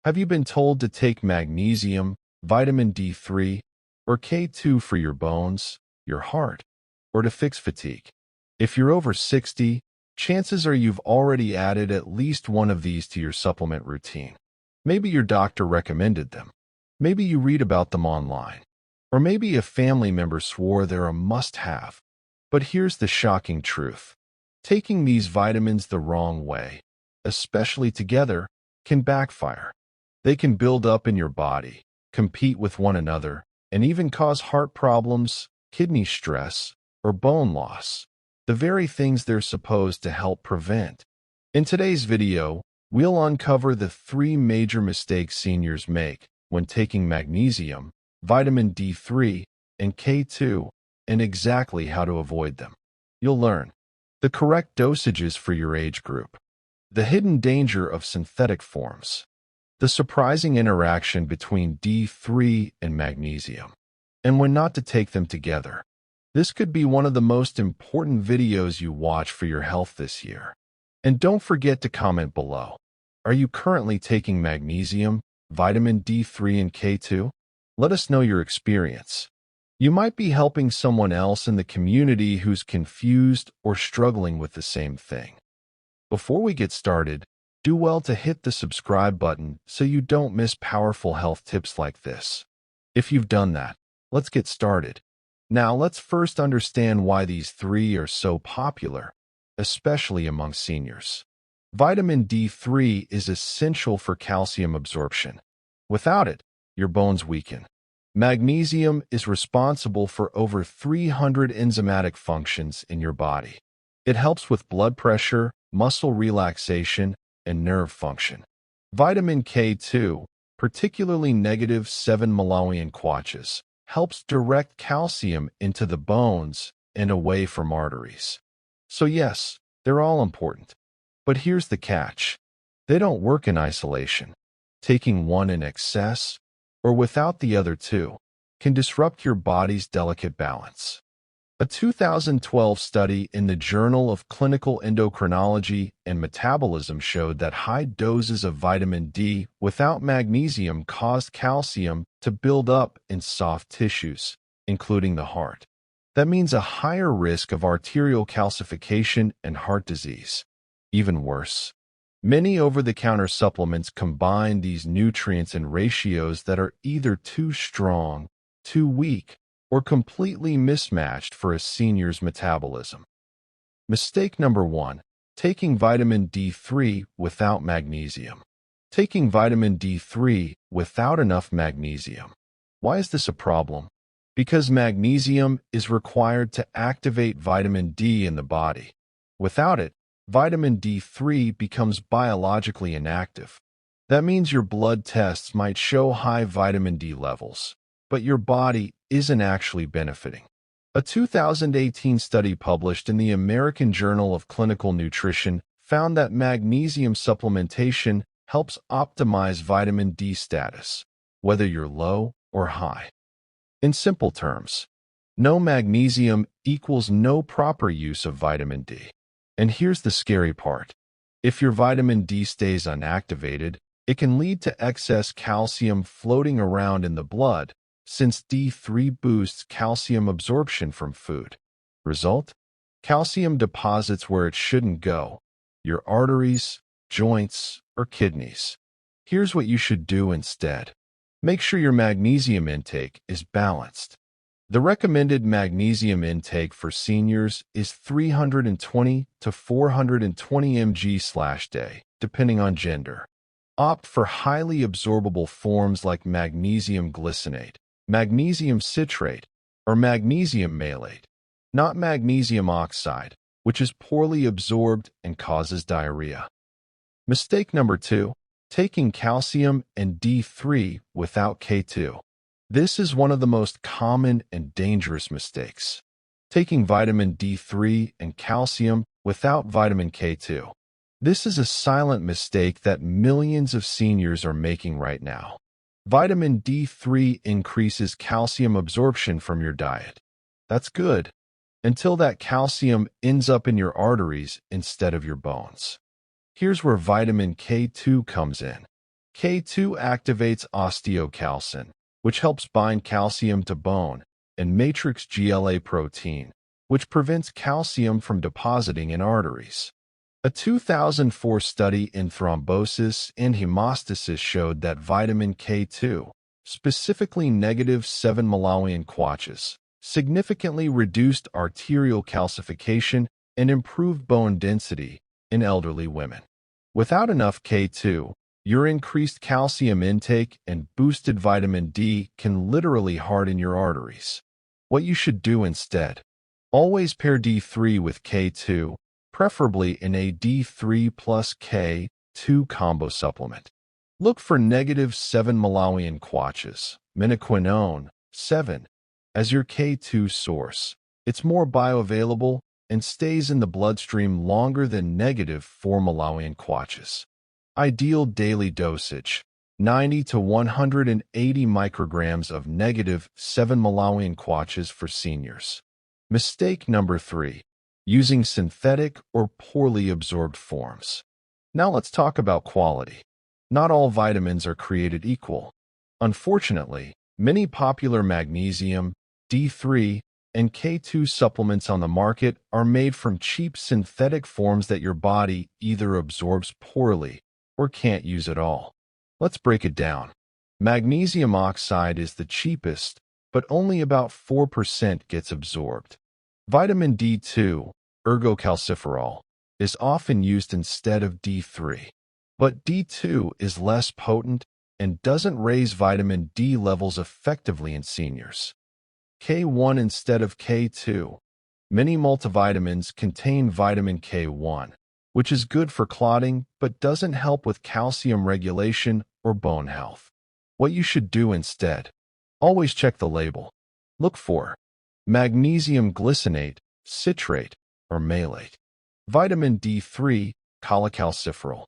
Have you been told to take magnesium, vitamin D3, or K2 for your bones, your heart, or to fix fatigue? If you're over 60, chances are you've already added at least one of these to your supplement routine. Maybe your doctor recommended them. Maybe you read about them online. Or maybe a family member swore they're a must-have. But here's the shocking truth. Taking these vitamins the wrong way, especially together, can backfire. They can build up in your body, compete with one another, and even cause heart problems, kidney stress, or bone loss, the very things they're supposed to help prevent. In today's video, we'll uncover the 3 major mistakes seniors make when taking magnesium, vitamin D3, and K2, and exactly how to avoid them. You'll learn the correct dosages for your age group, the hidden danger of synthetic forms, the surprising interaction between D3 and magnesium, and when not to take them together. This could be one of the most important videos you watch for your health this year. And don't forget to comment below. Are you currently taking magnesium, vitamin D3, and K2? Let us know your experience. You might be helping someone else in the community who's confused or struggling with the same thing. Before we get started, do well to hit the subscribe button so you don't miss powerful health tips like this. If you've done that, let's get started. Now let's first understand why these 3 are so popular, especially among seniors. Vitamin D3 is essential for calcium absorption. Without it, your bones weaken. Magnesium is responsible for over 300 enzymatic functions in your body. It helps with blood pressure, muscle relaxation, and nerve function. Vitamin K2, particularly negative 7 Malawian quaches, helps direct calcium into the bones and away from arteries. So yes, they're all important. But here's the catch. They don't work in isolation. Taking one in excess, or without the other 2, can disrupt your body's delicate balance. A 2012 study in the Journal of Clinical Endocrinology and Metabolism showed that high doses of vitamin D without magnesium caused calcium to build up in soft tissues, including the heart. That means a higher risk of arterial calcification and heart disease. Even worse, many over-the-counter supplements combine these nutrients in ratios that are either too strong, too weak, or completely mismatched for a senior's metabolism. Mistake number 1. Taking vitamin D3 without magnesium. Taking vitamin D3 without enough magnesium. Why is this a problem? Because magnesium is required to activate vitamin D in the body. Without it, vitamin D3 becomes biologically inactive. That means your blood tests might show high vitamin D levels, but your body isn't actually benefiting. A 2018 study published in the American Journal of Clinical Nutrition found that magnesium supplementation helps optimize vitamin D status, whether you're low or high. In simple terms, no magnesium equals no proper use of vitamin D. And here's the scary part. If your vitamin D stays unactivated, it can lead to excess calcium floating around in the blood, since D3 boosts calcium absorption from food. Result? Calcium deposits where it shouldn't go, your arteries, joints, or kidneys. Here's what you should do instead. Make sure your magnesium intake is balanced. The recommended magnesium intake for seniors is 320 to 420 mg/day, depending on gender. Opt for highly absorbable forms like magnesium glycinate, magnesium citrate, or magnesium malate, not magnesium oxide, which is poorly absorbed and causes diarrhea. Mistake number 2. Taking calcium and D3 without K2. This is one of the most common and dangerous mistakes. Taking vitamin D3 and calcium without vitamin K2. This is a silent mistake that millions of seniors are making right now. Vitamin D3 increases calcium absorption from your diet. That's good, until that calcium ends up in your arteries instead of your bones. Here's where vitamin K2 comes in. K2 activates osteocalcin, which helps bind calcium to bone, and matrix GLA protein, which prevents calcium from depositing in arteries. A 2004 study in thrombosis and hemostasis showed that vitamin K2, specifically negative 7 Malawian kwaches, significantly reduced arterial calcification and improved bone density in elderly women. Without enough K2, your increased calcium intake and boosted vitamin D can literally harden your arteries. What you should do instead: always pair D3 with K2, preferably in a D3 plus K2 combo supplement. Look for negative 7 Malawian kwaches, minoquinone 7, as your K2 source. It's more bioavailable and stays in the bloodstream longer than negative 4 Malawian kwaches. Ideal daily dosage: 90 to 180 micrograms of negative 7 Malawian kwaches for seniors. Mistake number 3: using synthetic or poorly absorbed forms. Now let's talk about quality. Not all vitamins are created equal. Unfortunately, many popular magnesium, D3, and K2 supplements on the market are made from cheap synthetic forms that your body either absorbs poorly or can't use at all. Let's break it down. Magnesium oxide is the cheapest, but only about 4% gets absorbed. Vitamin D2, ergocalciferol, is often used instead of D3. But D2 is less potent and doesn't raise vitamin D levels effectively in seniors. K1 instead of K2. Many multivitamins contain vitamin K1, which is good for clotting but doesn't help with calcium regulation or bone health. What you should do instead: always check the label. Look for magnesium glycinate, citrate, or malate. Vitamin D3, cholecalciferol.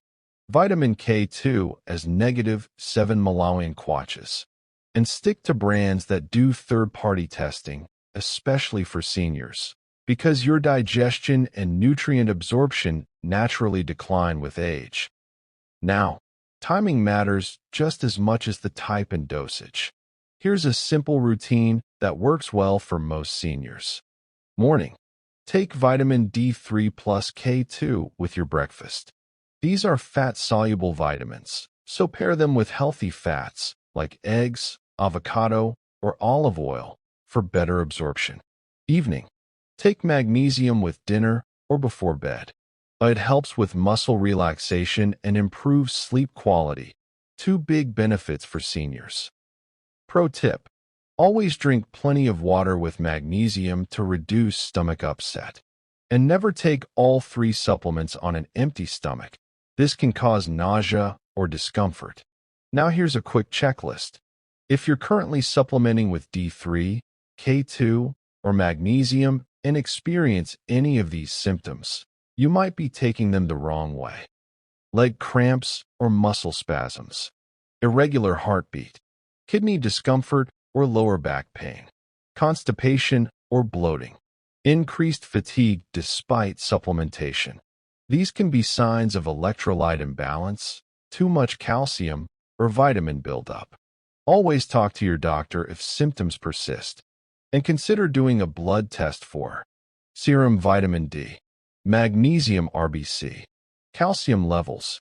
Vitamin K2 as negative 7 Malawian kwaches. And stick to brands that do third-party testing, especially for seniors, because your digestion and nutrient absorption naturally decline with age. Now, timing matters just as much as the type and dosage. Here's a simple routine that works well for most seniors. Morning: take vitamin D3 plus K2 with your breakfast. These are fat-soluble vitamins, so pair them with healthy fats like eggs, avocado, or olive oil for better absorption. Evening: take magnesium with dinner or before bed. It helps with muscle relaxation and improves sleep quality. 2 big benefits for seniors. Pro tip: always drink plenty of water with magnesium to reduce stomach upset. And never take all 3 supplements on an empty stomach. This can cause nausea or discomfort. Now here's a quick checklist. If you're currently supplementing with D3, K2, or magnesium and experience any of these symptoms, you might be taking them the wrong way. Leg cramps or muscle spasms, irregular heartbeat, kidney discomfort or lower back pain, constipation or bloating, increased fatigue despite supplementation. These can be signs of electrolyte imbalance, too much calcium, or vitamin buildup. Always talk to your doctor if symptoms persist, and consider doing a blood test for serum vitamin D, magnesium RBC, calcium levels.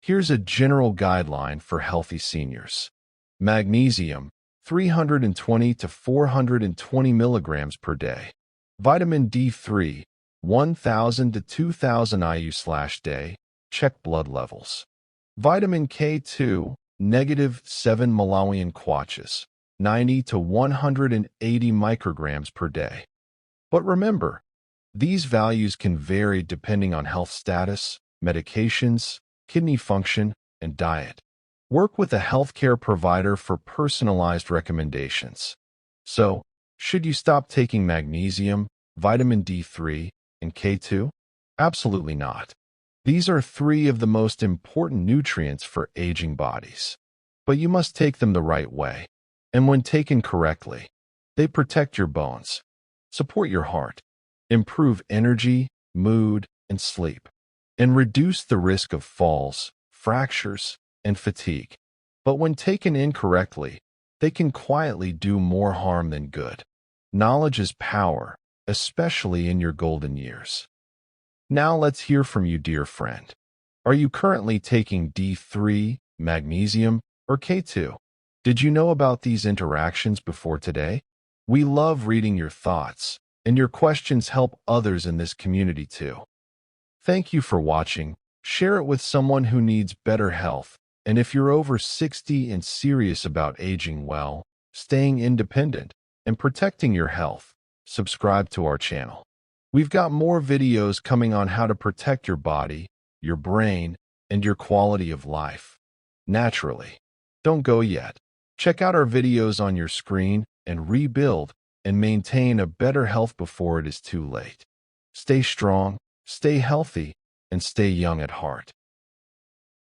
Here's a general guideline for healthy seniors. Magnesium, 320 to 420 milligrams per day. Vitamin D3, 1,000 to 2,000 IU/day. Check blood levels. Vitamin K2, negative 7 Malawian kwaches, 90 to 180 micrograms per day. But remember, these values can vary depending on health status, medications, kidney function, and diet. Work with a healthcare provider for personalized recommendations. So, should you stop taking magnesium, vitamin D3, and K2? Absolutely not. These are 3 of the most important nutrients for aging bodies. But you must take them the right way. And when taken correctly, they protect your bones, support your heart, improve energy, mood, and sleep, and reduce the risk of falls, fractures, and fatigue. but when taken incorrectly, they can quietly do more harm than good. Knowledge is power, especially in your golden years. Now let's hear from you, dear friend. Are you currently taking D3, magnesium, or K2? Did you know about these interactions before today? We love reading your thoughts, and your questions help others in this community too. Thank you for watching. Share it with someone who needs better health. And if you're over 60 and serious about aging well, staying independent, and protecting your health, subscribe to our channel. We've got more videos coming on how to protect your body, your brain, and your quality of life. Naturally. Don't go yet. Check out our videos on your screen and rebuild and maintain a better health before it is too late. Stay strong, stay healthy, and stay young at heart.